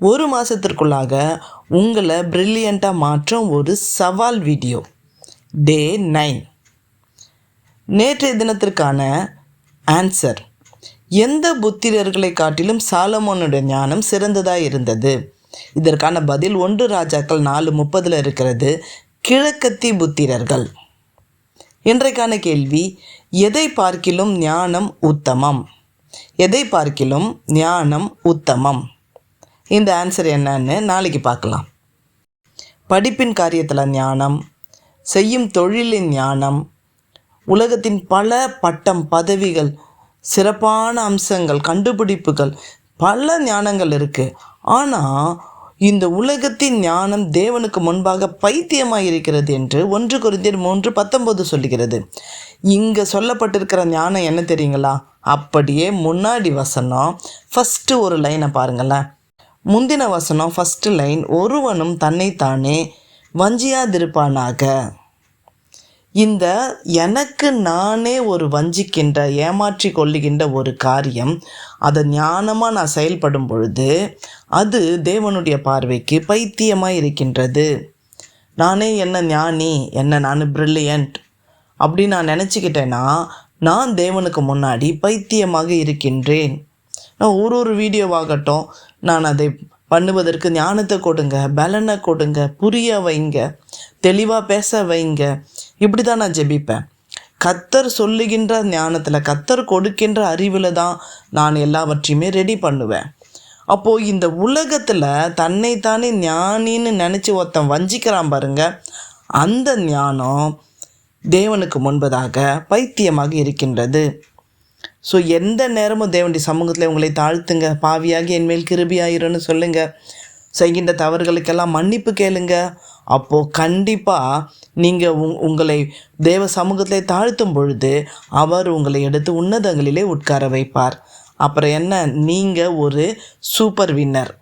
ஒரு மாதத்திற்குள்ளாக உங்களை பிரில்லியண்ட்டாக மாற்றும் ஒரு சவால் வீடியோ. டே 9. நேற்றைய தினத்திற்கான ஆன்சர்: எந்த புத்திரர்களை காட்டிலும் சாலமோனுடைய ஞானம் சிறந்ததாக இருந்தது? இதற்கான பதில் 1 ராஜாக்கள் 4:30 இருக்கிறது. கிழக்கத்தி புத்திரர்கள். இன்றைக்கான கேள்வி: எதை பார்க்கிலும் ஞானம் உத்தமம்? எதை பார்க்கிலும் ஞானம் உத்தமம்? இந்த ஆன்சர் என்னன்னு நாளைக்கு பார்க்கலாம். படிப்பின் காரியத்தில் ஞானம், செய்யும் தொழிலின் ஞானம், உலகத்தின் பல பட்டம் பதவிகள், சிறப்பான அம்சங்கள், கண்டுபிடிப்புகள், பல ஞானங்கள் இருக்குது. ஆனால் இந்த உலகத்தின் ஞானம் தேவனுக்கு முன்பாக பைத்தியமாக இருக்கிறது என்று 1 கொரிந்தியர் 3:19 சொல்லுகிறது. இங்கே சொல்லப்பட்டிருக்கிற ஞானம் என்ன தெரியுங்களா? அப்படியே முன்னாடி வசனம் ஃபஸ்ட்டு ஒரு லைனை பாருங்களேன். முந்தின வசனம் ஃபஸ்ட்டு லைன்: ஒருவனும் தன்னைத்தானே வஞ்சியாதிருப்பானாக. இந்த எனக்கு நானே ஒரு வஞ்சிக்கின்ற, ஏமாற்றி கொள்ளுகின்ற ஒரு காரியம், அதை ஞானமாக நான் செயல்படும் பொழுது அது தேவனுடைய பார்வைக்கு பைத்தியமாக இருக்கின்றது. நானே என்ன ஞானி, என்ன நான் பிரில்லியன்ட் அப்படின்னு நான் நினச்சிக்கிட்டேன்னா நான் தேவனுக்கு முன்னாடி பைத்தியமாக இருக்கின்றேன். நான் ஒரு வீடியோவாகட்டும் நான் அதை பண்ணுவதற்கு ஞானத்தை கொடுங்க, பலனை கொடுங்க, புரிய வைங்க, தெளிவாக பேச வைங்க, இப்படி தான் நான் ஜெபிப்பேன். கர்த்தர் சொல்லுகின்ற ஞானத்தில், கர்த்தர் கொடுக்கின்ற அறிவில் தான் நான் எல்லாவற்றையுமே ரெடி பண்ணுவேன். அப்போது இந்த உலகத்தில் தன்னைத்தானே ஞானின்னு நினச்சி ஒருத்தன் வஞ்சிக்கிறான் பாருங்க, அந்த ஞானம் தேவனுக்கு முன்பதாக பைத்தியமாக இருக்கின்றது. ஸோ எந்த நேரமும் தேவனுடைய சமூகத்தில் உங்களை தாழ்த்துங்க. பாவியாகி என்மேல் கிருபியாயிருன்னு சொல்லுங்கள். செய்கின்ற தவறுகளுக்கெல்லாம் மன்னிப்பு கேளுங்க. அப்போது கண்டிப்பாக நீங்கள் உங்களை தேவ சமூகத்தில் தாழ்த்தும் பொழுது அவர் உங்களை எடுத்து உன்னதங்களிலே உட்கார வைப்பார். அப்புறம் என்ன, நீங்கள் ஒரு சூப்பர் வின்னர்.